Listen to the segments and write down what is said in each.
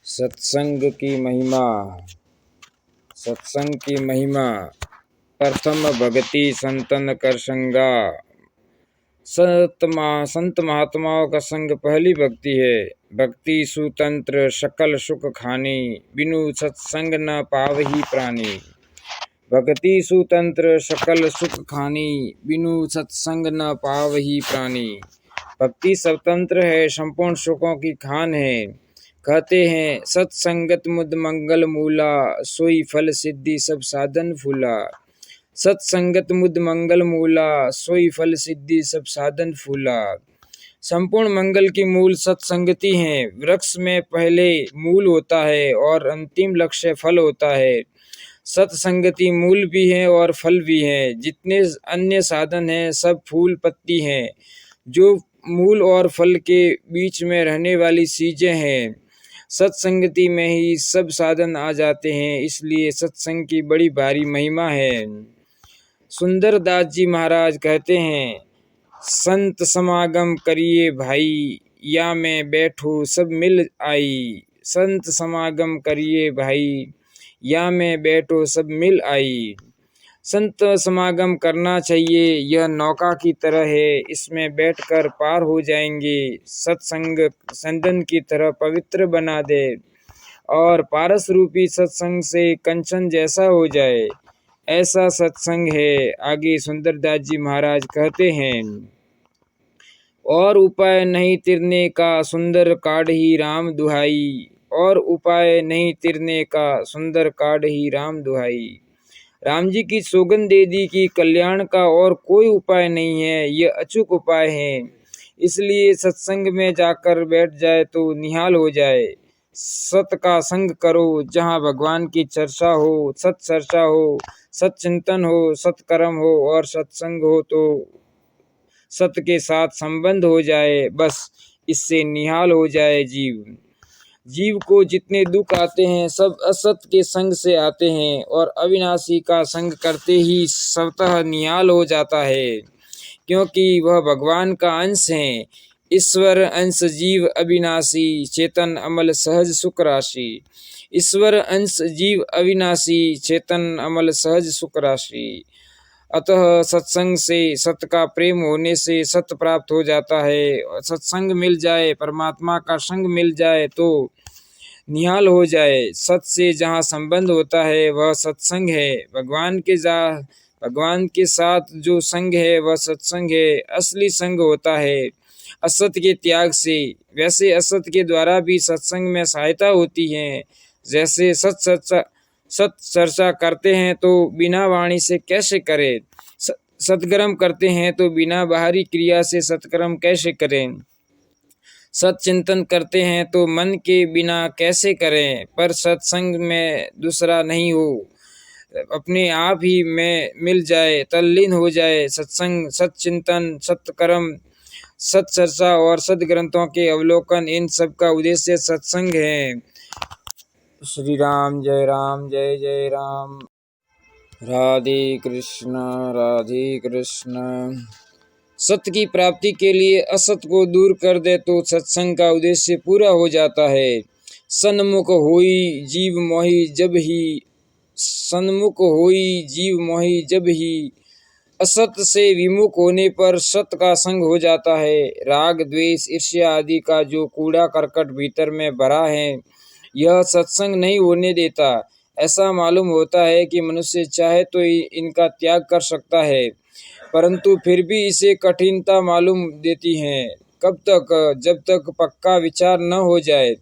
सत्संग की महिमा। सत्संग की महिमा। प्रथम भगति संतन कर संगा। संत महात्माओं का संग पहली भक्ति है। भक्ति सुतंत्र सकल सुख खानी, बिनु सत्संग न पावही प्राणी। भक्ति सुतंत्र सकल सुख खानी, बिनु सत्संग न पावही प्राणी। भक्ति स्वतंत्र है, संपूर्ण सुखों की खान है। कहते हैं सत्संगत मुद मंगल मूला, सोई फल सिद्धि सब साधन फूला। सत्संगत मुद मंगल मूला, सोई फल सिद्धि सब साधन फूला। संपूर्ण मंगल की मूल सत्संगति है। वृक्ष में पहले मूल होता है और अंतिम लक्ष्य फल होता है। सत्संगति मूल भी है और फल भी है। जितने अन्य साधन हैं सब फूल पत्ती हैं, जो मूल और फल के बीच में रहने वाली चीजें हैं। सत्संगति में ही सब साधन आ जाते हैं, इसलिए सत्संग की बड़ी भारी महिमा है। सुंदर दास जी महाराज कहते हैं, संत समागम करिए भाई, या मैं बैठू सब मिल आई। संत समागम करिए भाई, या मैं बैठो सब मिल आई। संत समागम करना चाहिए, यह नौका की तरह है, इसमें बैठकर पार हो जाएंगे। सत्संग संदन की तरह पवित्र बना दे और पारस रूपी सत्संग से कंचन जैसा हो जाए, ऐसा सत्संग है। आगे सुंदरदास जी महाराज कहते हैं, और उपाय नहीं तिरने का सुंदर काढ़ी राम दुहाई। और उपाय नहीं तिरने का सुंदर काढ़ी राम दुहाई। राम जी की सौगंध दे दी कि कल्याण का और कोई उपाय नहीं है, यह अचूक उपाय है। इसलिए सत्संग में जाकर बैठ जाए तो निहाल हो जाए। सत का संग करो, जहाँ भगवान की चर्चा हो, सत चर्चा हो, सत चिंतन हो, सत्कर्म हो और सत्संग हो, तो सत के साथ संबंध हो जाए, बस इससे निहाल हो जाए जीव। जीव को जितने दुख आते हैं सब असत के संग से आते हैं, और अविनाशी का संग करते ही स्वतः निहाल हो जाता है, क्योंकि वह भगवान का अंश है। ईश्वर अंश जीव अविनाशी, चेतन अमल सहज सुख राशि। ईश्वर अंश जीव अविनाशी, चेतन अमल सहज सुख राशि। अतः सत्संग से, सत का प्रेम होने से सत प्राप्त हो जाता है। सत्संग मिल जाए, परमात्मा का संग मिल जाए तो निहाल हो जाए। सत से जहाँ संबंध होता है वह सत्संग है। भगवान के साथ जो संग है वह सत्संग है। असली संग होता है असत के त्याग से। वैसे असत के द्वारा भी सत्संग में सहायता होती है। जैसे सत चर्चा करते हैं तो बिना वाणी से कैसे करें, सत्कर्म करते हैं तो बिना बाहरी क्रिया से सत्कर्म कैसे करें, सत चिंतन करते हैं तो मन के बिना कैसे करें। पर सत्संग में दूसरा नहीं हो, अपने आप ही में मिल जाए, तल्लीन हो जाए। सत्संग, सत चिंतन, सत्कर्म, सत चर्चा और सदग्रंथों के अवलोकन, इन सब का उद्देश्य सत्संग है। श्री राम जय राम, जय जय राम। राधे कृष्ण, राधे कृष्ण। सत्य की प्राप्ति के लिए असत को दूर कर दे तो सत्संग का उद्देश्य पूरा हो जाता है। सन्मुख होई जीव मोहि जब ही, सन्मुख होई जीव मोहि जब ही। असत से विमुख होने पर सत का संग हो जाता है। राग द्वेष ईर्ष्या आदि का जो कूड़ा करकट भीतर में भरा है, यह सत्संग नहीं होने देता। ऐसा मालूम होता है कि मनुष्य चाहे तो इनका त्याग कर सकता है, परंतु फिर भी इसे कठिनता मालूम देती है। कब तक? जब तक पक्का विचार न हो जाए।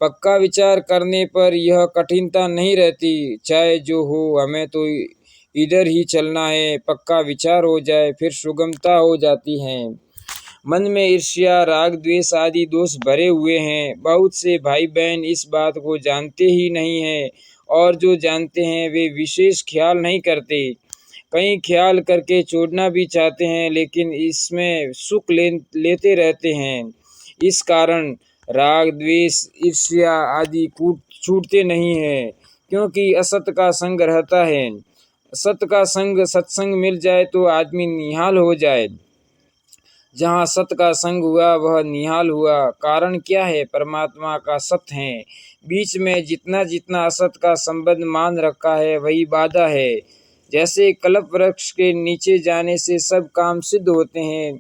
पक्का विचार करने पर यह कठिनता नहीं रहती। चाहे जो हो, हमें तो इधर ही चलना है। पक्का विचार हो जाए फिर सुगमता हो जाती है। मन में ईर्ष्या, राग, द्वेष आदि दोष भरे हुए हैं। बहुत से भाई बहन इस बात को जानते ही नहीं हैं, और जो जानते हैं वे विशेष ख्याल नहीं करते। कई ख्याल करके छोड़ना भी चाहते हैं, लेकिन इसमें सुख लेते रहते हैं। इस कारण राग, द्वेष, ईर्ष्या आदि छूटते नहीं हैं, क्योंकि असत का संग रहता है। सत का संग, सत्संग मिल जाए तो आदमी निहाल हो जाए। जहाँ सत का संग हुआ वह निहाल हुआ। कारण क्या है? परमात्मा का सत है। बीच में जितना जितना असत का संबंध मान रखा है वही बाधा है। जैसे कल्प वृक्ष के नीचे जाने से सब काम सिद्ध होते हैं,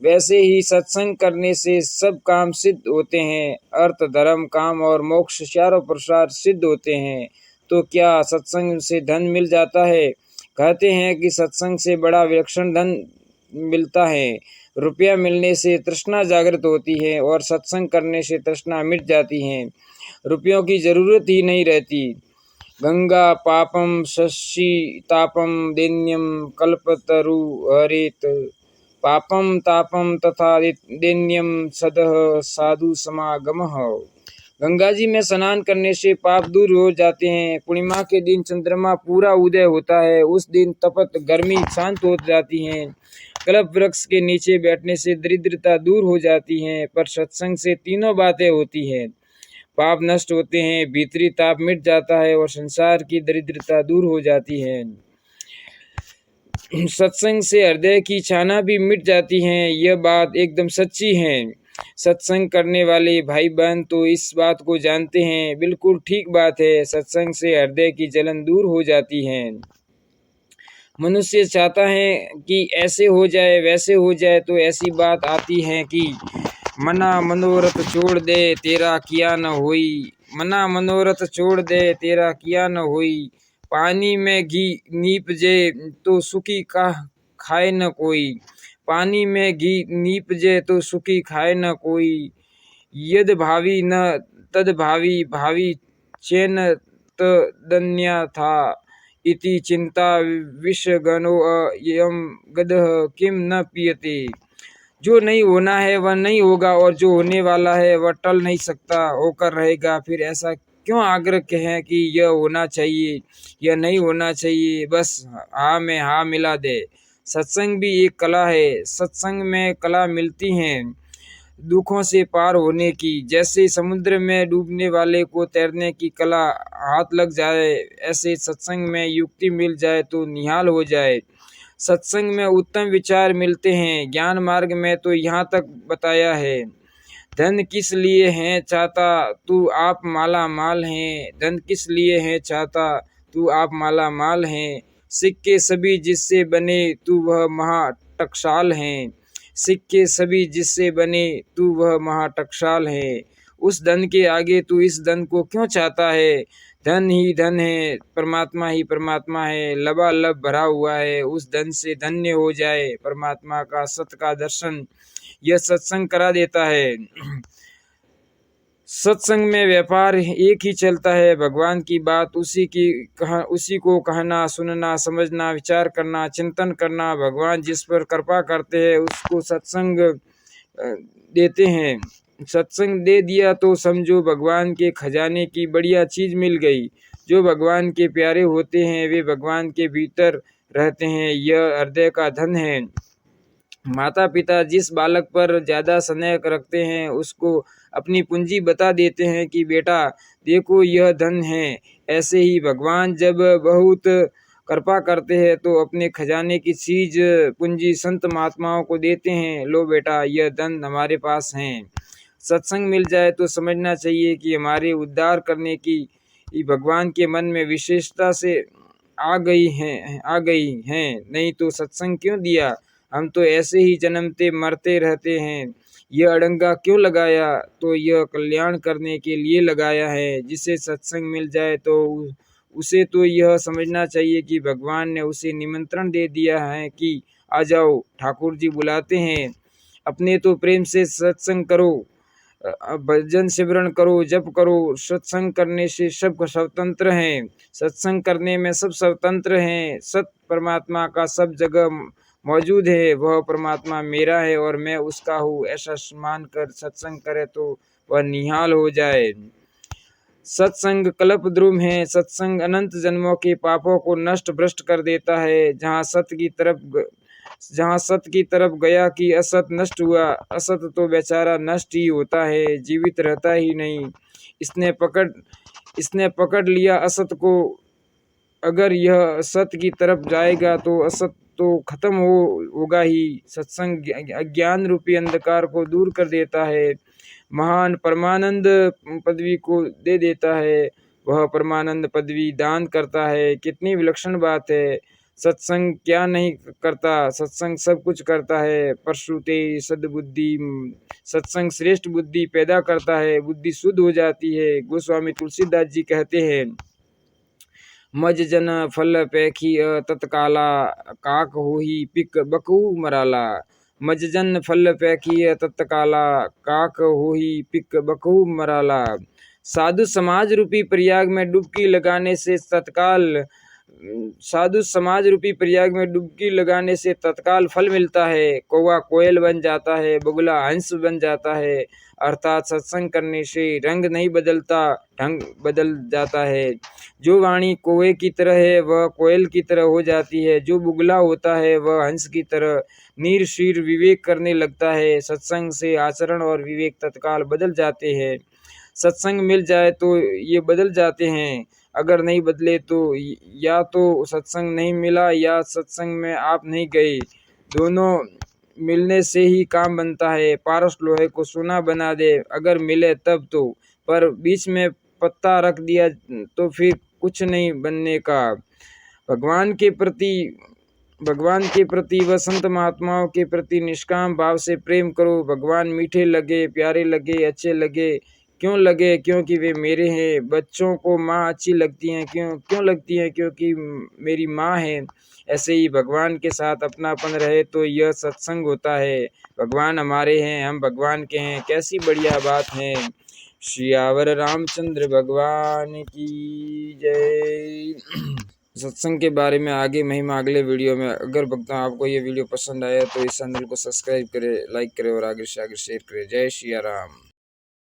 वैसे ही सत्संग करने से सब काम सिद्ध होते हैं। अर्थ, धर्म, काम और मोक्ष चारों पुरुषार्थ सिद्ध होते हैं। तो क्या सत्संग से धन मिल जाता है? कहते हैं कि सत्संग से बड़ा विलक्षण धन मिलता है। रुपया मिलने से तृष्णा जागृत होती है और सत्संग करने से तृष्णा मिट जाती है। रुपयों की जरूरत ही नहीं रहती। गंगा पापम शशि तापम दैन्यम कल्पतरु हरेत, पापम तापम तथा दैन्यम सदः साधु समागमः। गंगा जी में स्नान करने से पाप दूर हो जाते हैं। पूर्णिमा के दिन चंद्रमा पूरा उदय होता है, उस दिन तपत गर्मी शांत हो जाती है। कल्प वृक्ष के नीचे बैठने से दरिद्रता दूर हो जाती है। पर सत्संग से तीनों बातें होती हैं। पाप नष्ट होते हैं, भीतरी ताप मिट जाता है और संसार की दरिद्रता दूर हो जाती है। सत्संग से हृदय की छाना भी मिट जाती है। यह बात एकदम सच्ची है। सत्संग करने वाले भाई बहन तो इस बात को जानते हैं। बिल्कुल ठीक बात है। सत्संग से हृदय की जलन दूर हो जाती है। मनुष्य चाहता है कि ऐसे हो जाए वैसे हो जाए, तो ऐसी बात आती है कि मना मनोरथ छोड़ दे तेरा किया न होई। मना मनोरथ छोड़ दे तेरा किया न होई। पानी में घी नीप जे तो सुखी का खाए न कोई। पानी में घी नीप जे तो सुखी खाए न कोई। यद भावी न तद भावी भावी चैन तदन्या था। इति चिंता विषगणो यम गदः किम न पीयते। जो नहीं होना है वह नहीं होगा और जो होने वाला है वह टल नहीं सकता, होकर रहेगा। फिर ऐसा क्यों आग्रह है कि यह होना चाहिए, यह नहीं होना चाहिए? बस हाँ में हाँ मिला दे। सत्संग भी एक कला है। सत्संग में कला मिलती है दुखों से पार होने की। जैसे समुद्र में डूबने वाले को तैरने की कला हाथ लग जाए, ऐसे सत्संग में युक्ति मिल जाए तो निहाल हो जाए। सत्संग में उत्तम विचार मिलते हैं। ज्ञान मार्ग में तो यहाँ तक बताया है, धन किस लिए है चाहता तू आप माला माल है। धन किस लिए है चाहता तू आप माला माल है। सिक्के सभी जिससे बने तू वह महा टकसाल है। सिक्के सभी जिससे बने तू वह महा टकसाल है। उस धन के आगे तू इस धन को क्यों चाहता है? धन ही धन है, परमात्मा ही परमात्मा है, लबालब भरा हुआ है। उस धन से धन्य हो जाए। परमात्मा का सत का दर्शन यह सत्संग करा देता है। सत्संग में व्यापार एक ही चलता है, भगवान की बात उसी को कहना, सुनना, समझना, विचार करना, चिंतन करना। भगवान जिस पर कृपा करते हैं उसको सत्संग देते हैं। सत्संग दे दिया तो समझो भगवान के खजाने की बढ़िया चीज मिल गई। जो भगवान के प्यारे होते हैं वे भगवान के भीतर रहते हैं। यह हृदय का धन है। माता पिता जिस बालक पर ज्यादा स्नेह रखते हैं उसको अपनी पूंजी बता देते हैं कि बेटा देखो यह धन है। ऐसे ही भगवान जब बहुत कृपा करते हैं तो अपने खजाने की चीज पूंजी संत महात्माओं को देते हैं। लो बेटा यह धन हमारे पास है। सत्संग मिल जाए तो समझना चाहिए कि हमारे उद्धार करने की भगवान के मन में विशेषता से आ गई है। नहीं तो सत्संग क्यों दिया? हम तो ऐसे ही जन्मते मरते रहते हैं। यह अड़ंगा क्यों लगाया? तो यह कल्याण करने के लिए लगाया है। जिसे सत्संग मिल जाए तो उसे तो यह समझना चाहिए कि भगवान ने उसे निमंत्रण दे दिया है कि आ जाओ, ठाकुर जी बुलाते हैं। अपने तो प्रेम से सत्संग करो, भजन सिमरन करो, जप करो। सत्संग करने से सब स्वतंत्र हैं। सत्संग करने में सब स्वतंत्र हैं। सत परमात्मा का सब जगह मौजूद है। वह परमात्मा मेरा है और मैं उसका हूँ, ऐसा मान कर सत्संग करे तो वह निहाल हो जाए। सत्संग कल्प द्रुम है। सत्संग अनंत जन्मों के पापों को नष्ट भ्रष्ट कर देता है। जहाँ सत की तरफ गया कि असत नष्ट हुआ। असत तो बेचारा नष्ट ही होता है, जीवित रहता ही नहीं। इसने पकड़ लिया असत को। अगर यह सत की तरफ जाएगा तो असत तो खत्म होगा ही। सत्संग अज्ञान रूपी अंधकार को दूर कर देता है, महान परमानंद पदवी को दे देता है, वह परमानंद पदवी दान करता है। कितनी विलक्षण बात है। सत्संग क्या नहीं करता, सत्संग सब कुछ करता है। परश्रुते सद्बुद्धि, सत्संग श्रेष्ठ बुद्धि पैदा करता है, बुद्धि शुद्ध हो जाती है। गोस्वामी तुलसीदास जी कहते हैं, मज जन फल पैखी तत्काला, काक होही पिक बकू मराला। मज जन फल पैखी तत्काला, काक होही पिक बकू मराला। साधु समाज रूपी प्रयाग में डुबकी लगाने से तत्काल फल मिलता है। कौवा कोयल बन जाता है, बगुला हंस बन जाता है। अर्थात सत्संग करने से रंग नहीं बदलता, ढंग बदल जाता है। जो वाणी कौवे की तरह है वह कोयल की तरह हो जाती है, जो बुगला होता है वह हंस की तरह नीर शीर विवेक करने लगता है। सत्संग से आचरण और विवेक तत्काल बदल जाते हैं। सत्संग मिल जाए तो ये बदल जाते हैं, अगर नहीं बदले तो या तो सत्संग नहीं मिला या सत्संग में आप नहीं गए। दोनों मिलने से ही काम बनता है। पारस लोहे को सोना बना दे अगर मिले तब तो, पर बीच में पत्ता रख दिया तो फिर कुछ नहीं बनने का। भगवान के प्रति व संत महात्माओं के प्रति निष्काम भाव से प्रेम करो। भगवान मीठे लगे, प्यारे लगे, अच्छे लगे, क्यों लगे? क्योंकि वे मेरे हैं। बच्चों को माँ अच्छी लगती हैं, क्यों लगती हैं? क्योंकि मेरी माँ है। ऐसे ही भगवान के साथ अपनापन रहे तो यह सत्संग होता है। भगवान हमारे हैं, हम भगवान के हैं, कैसी बढ़िया बात है। श्रीयावर रामचंद्र भगवान की जय। सत्संग के बारे में आगे महिमा अगले वीडियो में। अगर भक्तों आपको ये वीडियो पसंद आया तो इस चैनल को सब्सक्राइब करें, लाइक करें और आगे से आगे शेयर करें। जय श्री राम।